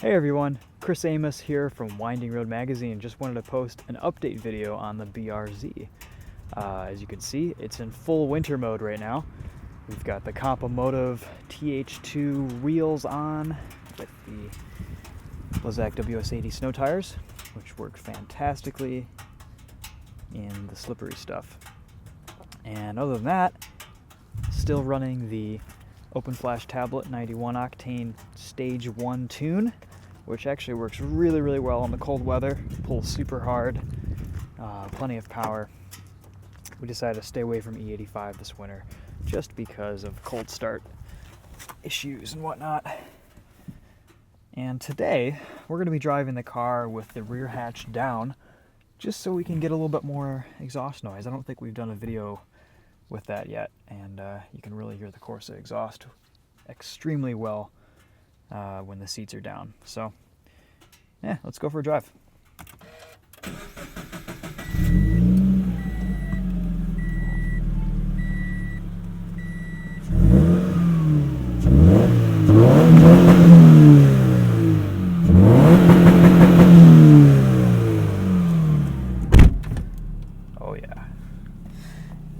Hey everyone, Chris Amos here from Winding Road Magazine. Just wanted to post an update video on the BRZ. As you can see, it's in full winter mode right now. We've got the Compomotive TH2 wheels on with the Blizzak WS80 snow tires, which work fantastically in the slippery stuff. And other than that, still running the OpenFlash tablet 91 Octane Stage 1 tune, which actually works really well in the cold weather. Pulls super hard, plenty of power. We decided to stay away from E85 this winter just because of cold start issues and whatnot. And today we're going to be driving the car with the rear hatch down just so we can get a little bit more exhaust noise. I don't think we've done a video with that yet, and you can really hear the Corsa exhaust extremely well when the seats are down. So yeah, let's go for a drive. Oh yeah.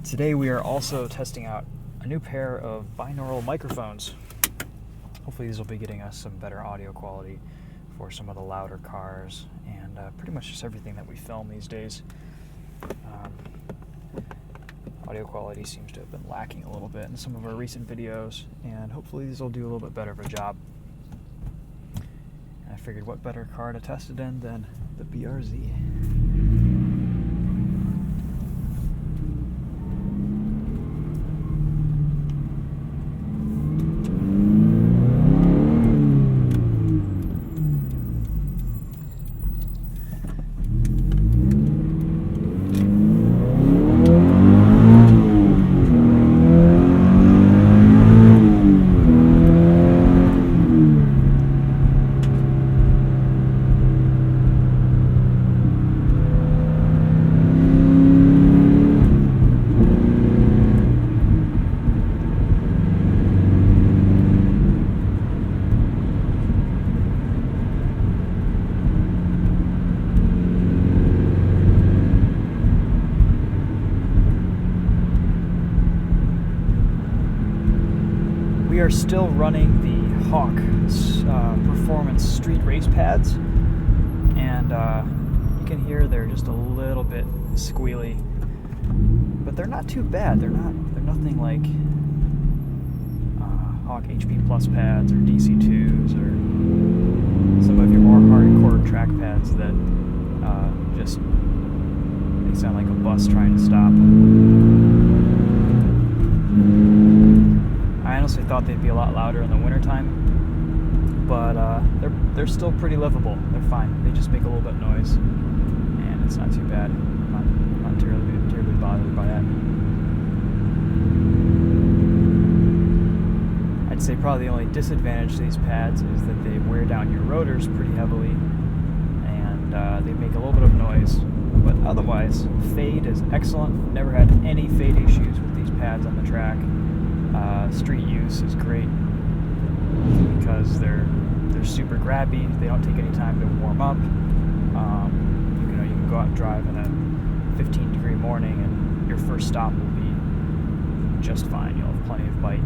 Today we are also testing out a new pair of binaural microphones. Hopefully these will be getting us some better audio quality for some of the louder cars and pretty much just everything that we film these days. Audio quality seems to have been lacking a little bit in some of our recent videos, and hopefully these will do a little bit better of a job. And I figured what better car to test it in than the BRZ. We are still running the Hawk Performance Street Race pads, and you can hear they're just a little bit squealy, but they're not too bad. They're nothing like Hawk HP Plus pads or DC2s or some of your more hardcore track pads that just they sound like a bus trying to stop. I honestly thought they'd be a lot louder in the wintertime, but they're still pretty livable. They're fine. They just make a little bit of noise, and it's not too bad. I'm not terribly bothered by that. I'd say probably the only disadvantage to these pads is that they wear down your rotors pretty heavily, and they make a little bit of noise. But otherwise, fade is excellent. Never had any fade issues with these pads on the track. Street use is great because they're super grabby. They don't take any time to warm up. You can go out and drive in a 15-degree morning, and your first stop will be just fine. You'll have plenty of bite.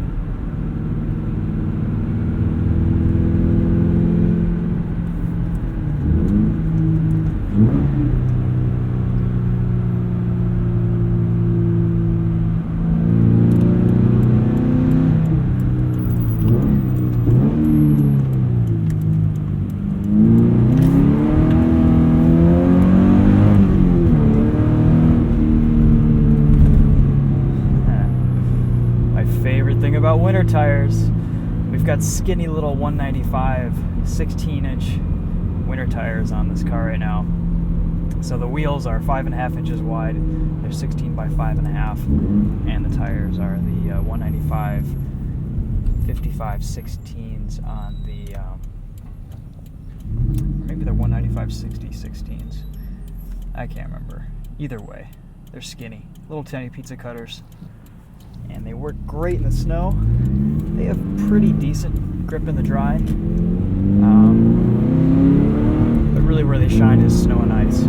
About winter tires, we've got skinny little 195 16-inch winter tires on this car right now. So the wheels are 5.5 inches wide, they're 16 by 5.5, and the tires are the 195 55 16s on the or maybe they're 195 60 16s. I can't remember. Either way, they're skinny, little tiny pizza cutters. And they work great in the snow. They have pretty decent grip in the dry. really where they shine is snow and ice.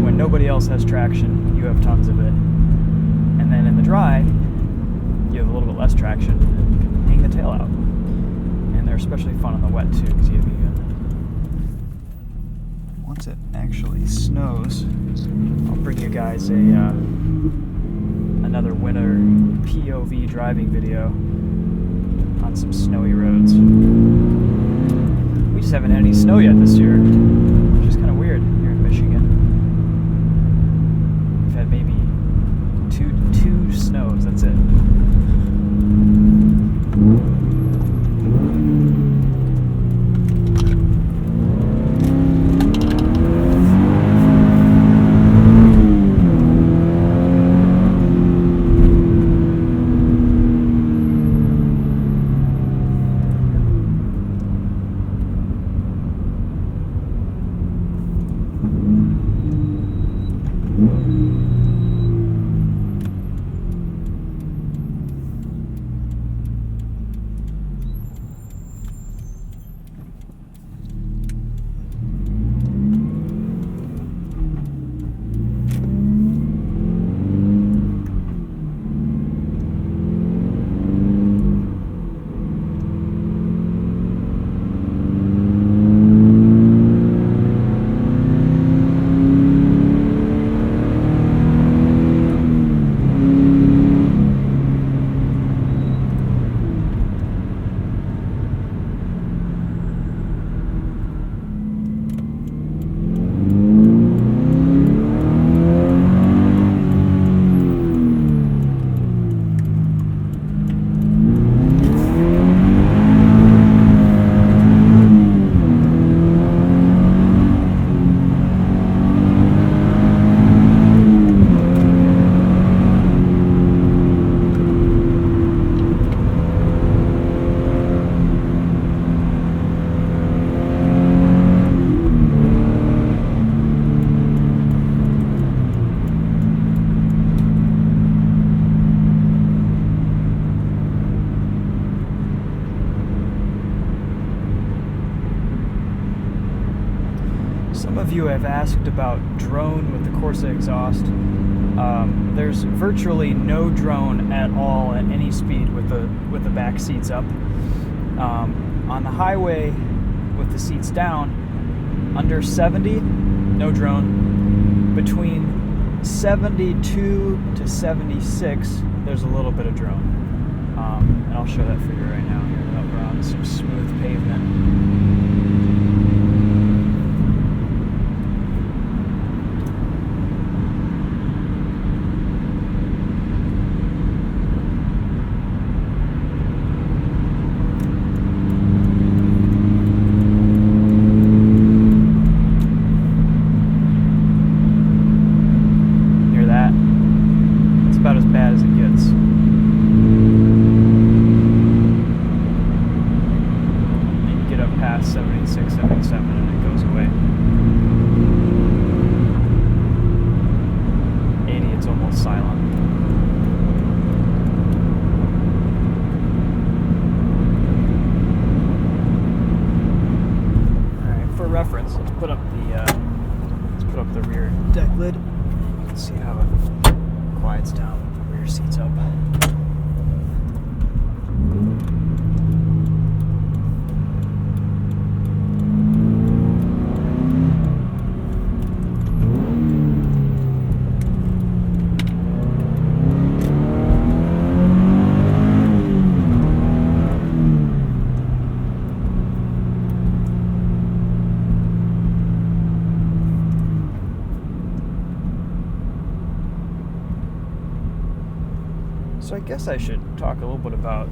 When nobody else has traction, you have tons of it. And then in the dry, you have a little bit less traction. You can hang the tail out. And they're especially fun on the wet too, because you have once it actually snows, I'll bring you guys another winter POV driving video on some snowy roads. We just haven't had any snow yet this year, which is kind of weird here in Michigan. We've had maybe two snows, that's it. Some of you have asked about drone with the Corsa exhaust. There's virtually no drone at all at any speed with the back seats up. On the highway with the seats down, under 70, no drone. Between 72 to 76, there's a little bit of drone. And I'll show that for you right now here. We're on some smooth pavement. About as bad as it gets. And you get up past 76, 77 and it goes away. 80, it's almost silent. Alright, for reference, let's put up the rear deck lid. You can see how it quiets down with the rear seats up. So I guess I should talk a little bit about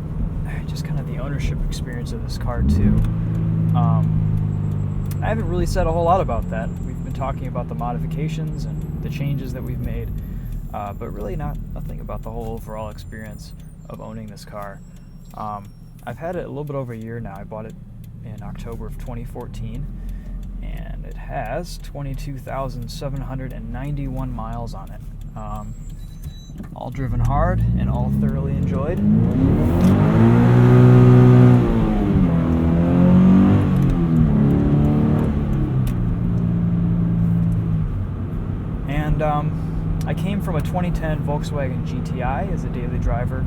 just kind of the ownership experience of this car too. I haven't really said a whole lot about that. We've been talking about the modifications and the changes that we've made, but really nothing about the whole overall experience of owning this car. I've had it a little bit over a year now. I bought it in October of 2014, and it has 22,791 miles on it. All driven hard and all thoroughly enjoyed. And 1 from a 2010 Volkswagen GTI as a daily driver.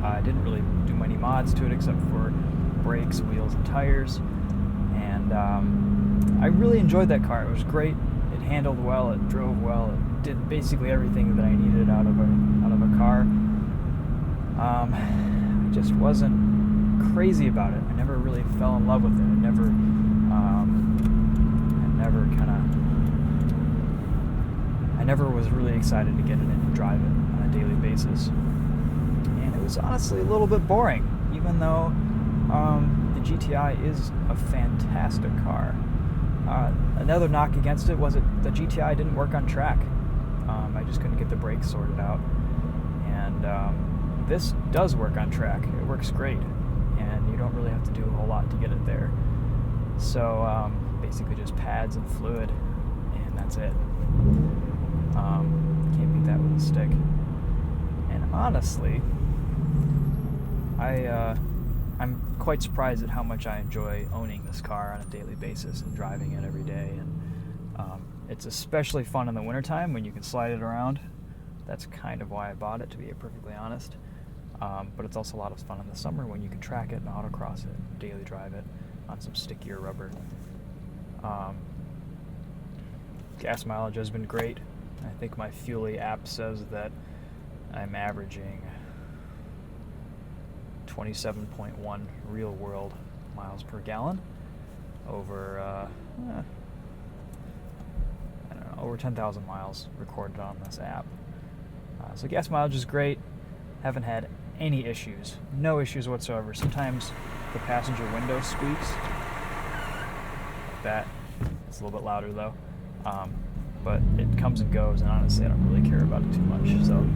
I didn't really do many mods to it except for brakes, wheels, and tires. And I really enjoyed that car. It was great. It handled well. It drove well. It did basically everything that I needed out of a car. I just wasn't crazy about it. I never really fell in love with it. I never was really excited to get it in and drive it on a daily basis. And it was honestly a little bit boring, even though the GTI is a fantastic car. Another knock against it was the GTI didn't work on track. I just couldn't get the brakes sorted out. And this does work on track. It works great, and you don't really have to do a whole lot to get it there. So basically just pads and fluid, and that's it. Can't beat that with a stick. And honestly, I'm quite surprised at how much I enjoy owning this car on a daily basis and driving it every day. And it's especially fun in the wintertime when you can slide it around. That's kind of why I bought it, to be perfectly honest. But it's also a lot of fun in the summer when you can track it and autocross it, daily drive it on some stickier rubber. Gas mileage has been great. I think my Fuelie app says that I'm averaging 27.1 real world miles per gallon over over 10,000 miles recorded on this app. So gas mileage is great. Haven't had any issues. No issues whatsoever. Sometimes the passenger window squeaks. That it's a little bit louder though. But it comes and goes, and honestly I don't really care about it too much. So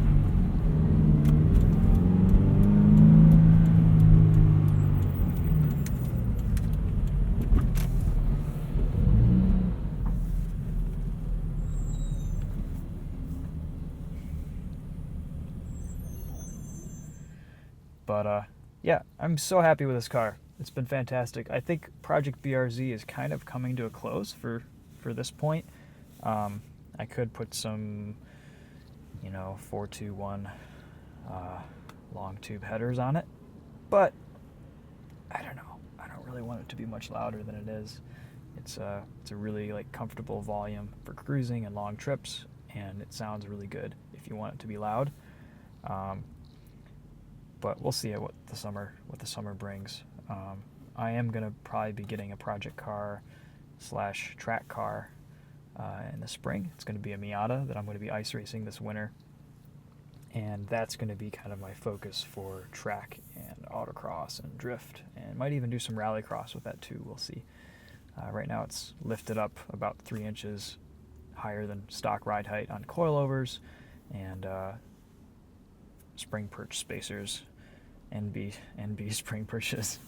yeah, I'm so happy with this car. It's been fantastic. I think Project BRZ is kind of coming to a close for this point. I could put some, 421 long tube headers on it, but I don't know. I don't really want it to be much louder than it is. It's a really comfortable volume for cruising and long trips, and it sounds really good if you want it to be loud. But we'll see what the summer brings. I am gonna probably be getting a project car / track car in the spring. It's gonna be a Miata that I'm gonna be ice racing this winter, and that's gonna be kind of my focus for track and autocross and drift, and might even do some rallycross with that too. We'll see. Right now it's lifted up about 3 inches higher than stock ride height on coilovers and spring perch spacers, NB spring perches.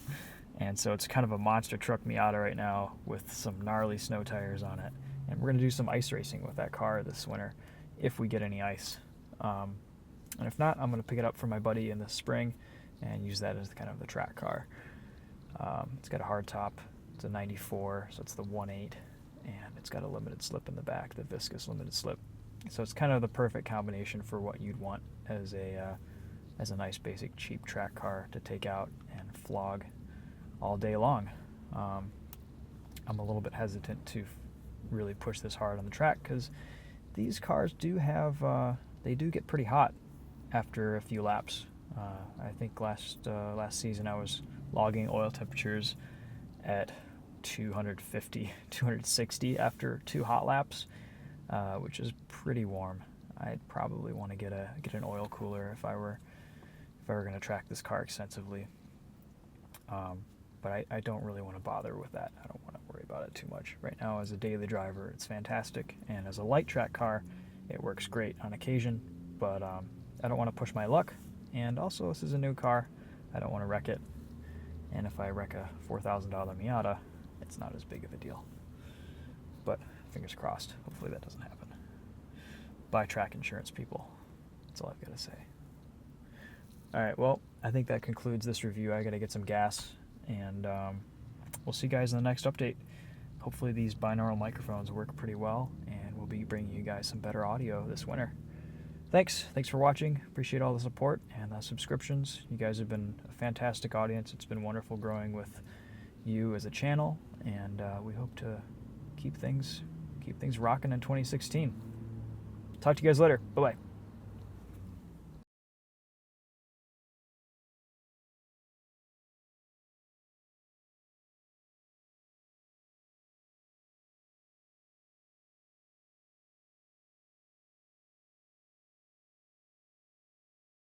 And so it's kind of a monster truck Miata right now with some gnarly snow tires on it. And we're going to do some ice racing with that car this winter if we get any ice. And if not, I'm going to pick it up for my buddy in the spring and use that as kind of the track car. It's got a hard top. It's a 94, so it's the 1.8, and it's got a limited slip in the back, the viscous limited slip. So it's kind of the perfect combination for what you'd want as a nice basic cheap track car to take out and flog all day long. I'm a little bit hesitant to really push this hard on the track because these cars do have they do get pretty hot after a few laps. I think last season I was logging oil temperatures at 250, 260 after 2 hot laps, which is pretty warm. I'd probably want to get an oil cooler if I were going to track this car extensively. But I don't really want to bother with that. I don't want to worry about it too much. Right now, as a daily driver, it's fantastic, and as a light track car, it works great on occasion, but I don't want to push my luck, and also this is a new car. I don't want to wreck it, and if I wreck a $4,000 Miata, it's not as big of a deal. But fingers crossed, hopefully that doesn't happen. Buy track insurance, people. That's all I've got to say. Alright, well, I think that concludes this review. I gotta get some gas, and we'll see you guys in the next update. Hopefully these binaural microphones work pretty well, and we'll be bringing you guys some better audio this winter. Thanks for watching. Appreciate all the support and subscriptions. You guys have been a fantastic audience. It's been wonderful growing with you as a channel, and we hope to keep things rocking in 2016. Talk to you guys later. Bye-bye.